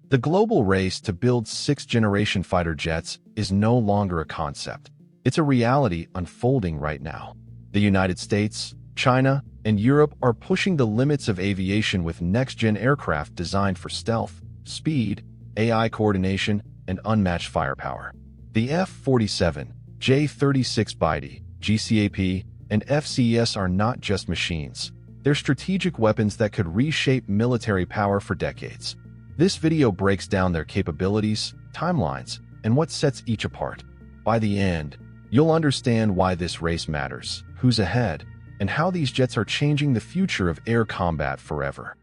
The global race to build sixth-generation fighter jets is no longer a concept. It's a reality unfolding right now. The United States, China, and Europe are pushing the limits of aviation with next-gen aircraft designed for stealth, speed, AI coordination, and unmatched firepower. The F-47, J-36 Baidi, GCAP, and FCAS are not just machines. They're strategic weapons that could reshape military power for decades. This video breaks down their capabilities, timelines, and what sets each apart. By the end, you'll understand why this race matters, who's ahead, and how these jets are changing the future of air combat forever.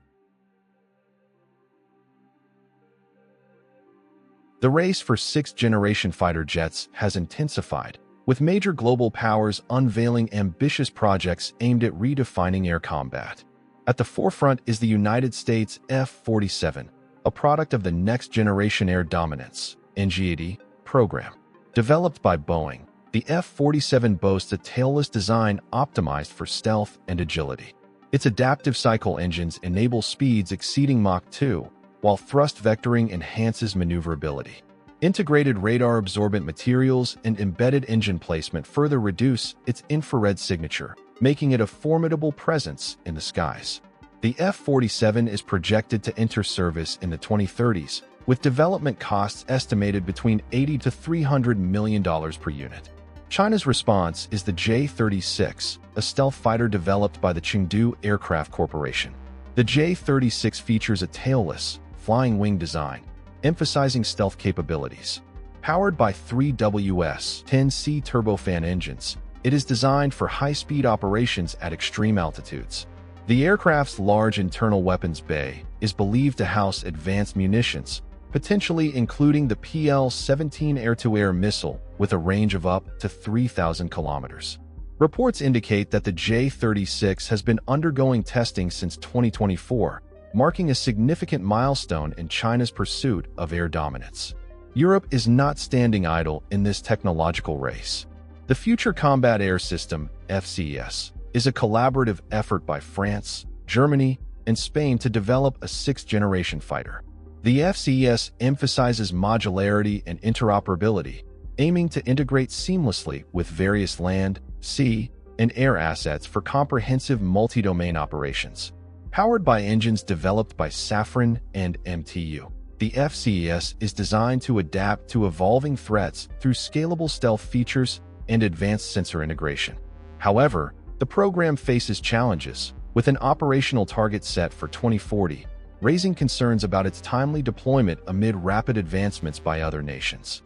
The race for sixth-generation fighter jets has intensified, with major global powers unveiling ambitious projects aimed at redefining air combat. At the forefront is the United States F-47, a product of the Next Generation Air Dominance (NGAD) program. Developed by Boeing, the F-47 boasts a tailless design optimized for stealth and agility. Its adaptive cycle engines enable speeds exceeding Mach 2, while thrust vectoring enhances maneuverability. Integrated radar-absorbent materials and embedded engine placement further reduce its infrared signature, making it a formidable presence in the skies. The F-47 is projected to enter service in the 2030s, with development costs estimated between $80 to $300 million per unit. China's response is the J-36, a stealth fighter developed by the Chengdu Aircraft Corporation. The J-36 features a tailless, flying wing design, emphasizing stealth capabilities. Powered by three WS-10C turbofan engines, it is designed for high-speed operations at extreme altitudes. The aircraft's large internal weapons bay is believed to house advanced munitions, potentially including the PL-17 air-to-air missile with a range of up to 3,000 kilometers. Reports indicate that the J-36 has been undergoing testing since 2024, marking a significant milestone in China's pursuit of air dominance. Europe is not standing idle in this technological race. The Future Combat Air System, FCAS, is a collaborative effort by France, Germany, and Spain to develop a sixth-generation fighter. The FCAS emphasizes modularity and interoperability, aiming to integrate seamlessly with various land, sea, and air assets for comprehensive multi-domain operations. Powered by engines developed by Safran and MTU, the FCAS is designed to adapt to evolving threats through scalable stealth features and advanced sensor integration. However, the program faces challenges, with an operational target set for 2040, raising concerns about its timely deployment amid rapid advancements by other nations.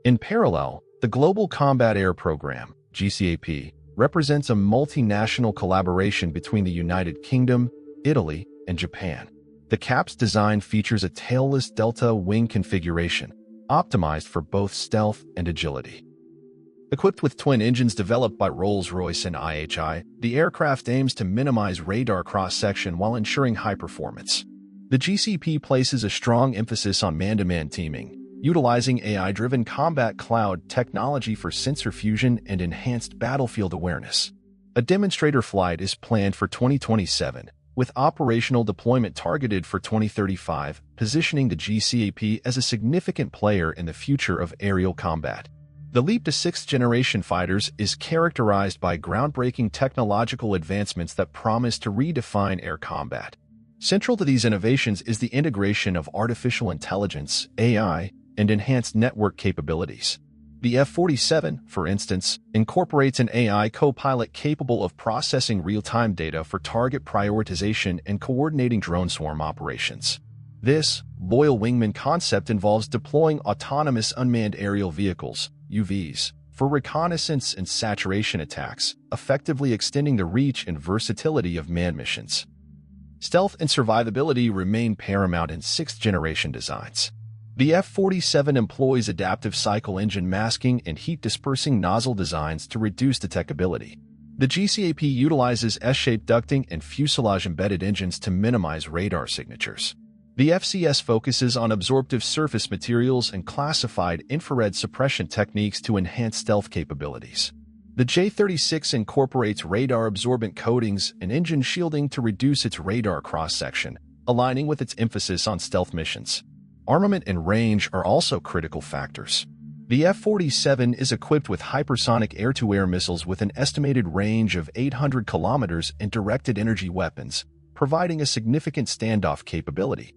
In parallel, the Global Combat Air Program, GCAP, represents a multinational collaboration between the United Kingdom, Italy, and Japan. The CAP's design features a tailless delta wing configuration, optimized for both stealth and agility. Equipped with twin engines developed by Rolls-Royce and IHI, the aircraft aims to minimize radar cross-section while ensuring high performance. The GCP places a strong emphasis on man-to-man teaming, utilizing AI-driven combat cloud technology for sensor fusion and enhanced battlefield awareness. A demonstrator flight is planned for 2027, with operational deployment targeted for 2035, positioning the GCAP as a significant player in the future of aerial combat. The leap to sixth-generation fighters is characterized by groundbreaking technological advancements that promise to redefine air combat. Central to these innovations is the integration of artificial intelligence, AI, and enhanced network capabilities. The F-47, for instance, incorporates an AI co-pilot capable of processing real-time data for target prioritization and coordinating drone swarm operations. This loyal wingman concept involves deploying autonomous unmanned aerial vehicles, UVs, for reconnaissance and saturation attacks, effectively extending the reach and versatility of manned missions. Stealth and survivability remain paramount in sixth-generation designs. The F-47 employs adaptive cycle engine masking and heat-dispersing nozzle designs to reduce detectability. The GCAP utilizes S-shaped ducting and fuselage-embedded engines to minimize radar signatures. The FCS focuses on absorptive surface materials and classified infrared suppression techniques to enhance stealth capabilities. The J-36 incorporates radar-absorbent coatings and engine shielding to reduce its radar cross-section, aligning with its emphasis on stealth missions. Armament and range are also critical factors. The F-47 is equipped with hypersonic air-to-air missiles with an estimated range of 800 kilometers and directed energy weapons, providing a significant standoff capability.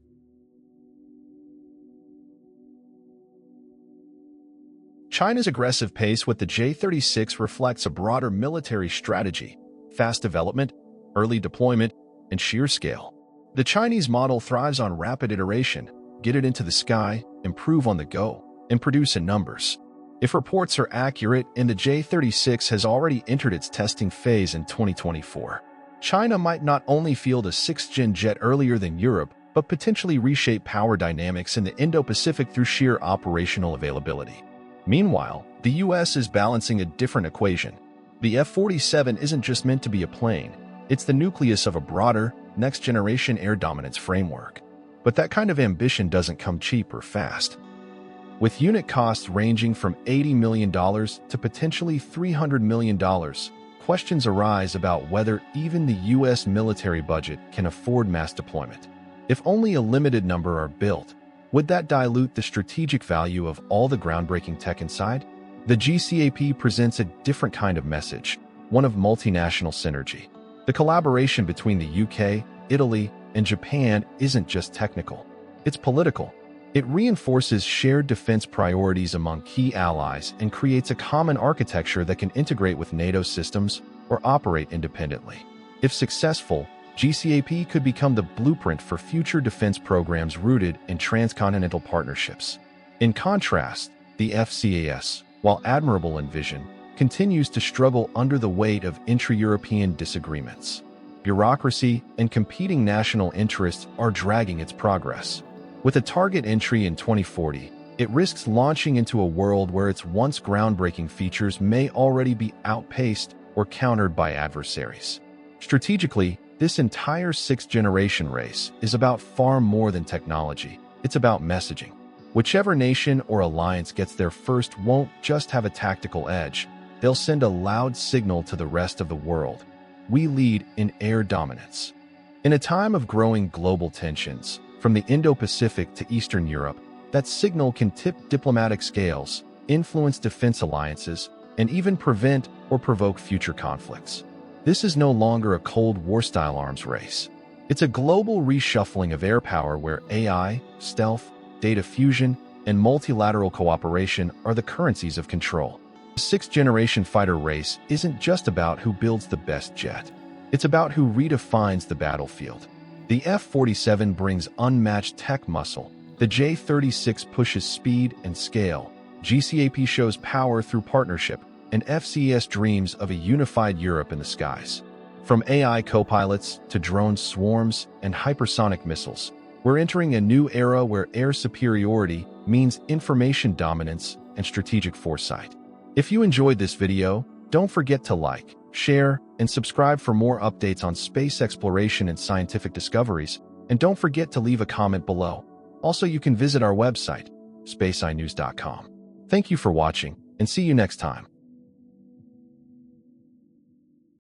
China's aggressive pace with the J-36 reflects a broader military strategy: fast development, early deployment, and sheer scale. The Chinese model thrives on rapid iteration: get it into the sky, improve on the go, and produce in numbers. If reports are accurate, and the J-36 has already entered its testing phase in 2024, China might not only field a 6th-gen jet earlier than Europe, but potentially reshape power dynamics in the Indo-Pacific through sheer operational availability. Meanwhile, the US is balancing a different equation. The F-47 isn't just meant to be a plane, it's the nucleus of a broader, next-generation air dominance framework. But that kind of ambition doesn't come cheap or fast. With unit costs ranging from $80 million to potentially $300 million, questions arise about whether even the US military budget can afford mass deployment. If only a limited number are built, would that dilute the strategic value of all the groundbreaking tech inside? The GCAP presents a different kind of message, one of multinational synergy. The collaboration between the UK, Italy, and Japan isn't just technical, it's political. It reinforces shared defense priorities among key allies and creates a common architecture that can integrate with NATO systems or operate independently. If successful, GCAP could become the blueprint for future defense programs rooted in transcontinental partnerships. In contrast, the FCAS, while admirable in vision, continues to struggle under the weight of intra-European disagreements. Bureaucracy and competing national interests are dragging its progress. With a target entry in 2040, it risks launching into a world where its once groundbreaking features may already be outpaced or countered by adversaries. Strategically, this entire 6th-generation race is about far more than technology. It's about messaging. Whichever nation or alliance gets there first won't just have a tactical edge. They'll send a loud signal to the rest of the world. We lead in air dominance. In a time of growing global tensions, from the Indo-Pacific to Eastern Europe, that signal can tip diplomatic scales, influence defense alliances, and even prevent or provoke future conflicts. This is no longer a Cold War-style arms race. It's a global reshuffling of air power where AI, stealth, data fusion, and multilateral cooperation are the currencies of control. The 6th-generation fighter race isn't just about who builds the best jet. It's about who redefines the battlefield. The F-47 brings unmatched tech muscle. The J-36 pushes speed and scale. GCAP shows power through partnership, and FCAS dreams of a unified Europe in the skies. From AI co-pilots to drone swarms and hypersonic missiles, we're entering a new era where air superiority means information dominance and strategic foresight. If you enjoyed this video, don't forget to like, share, and subscribe for more updates on space exploration and scientific discoveries, and don't forget to leave a comment below. Also, you can visit our website, spaceinews.com. Thank you for watching, and see you next time.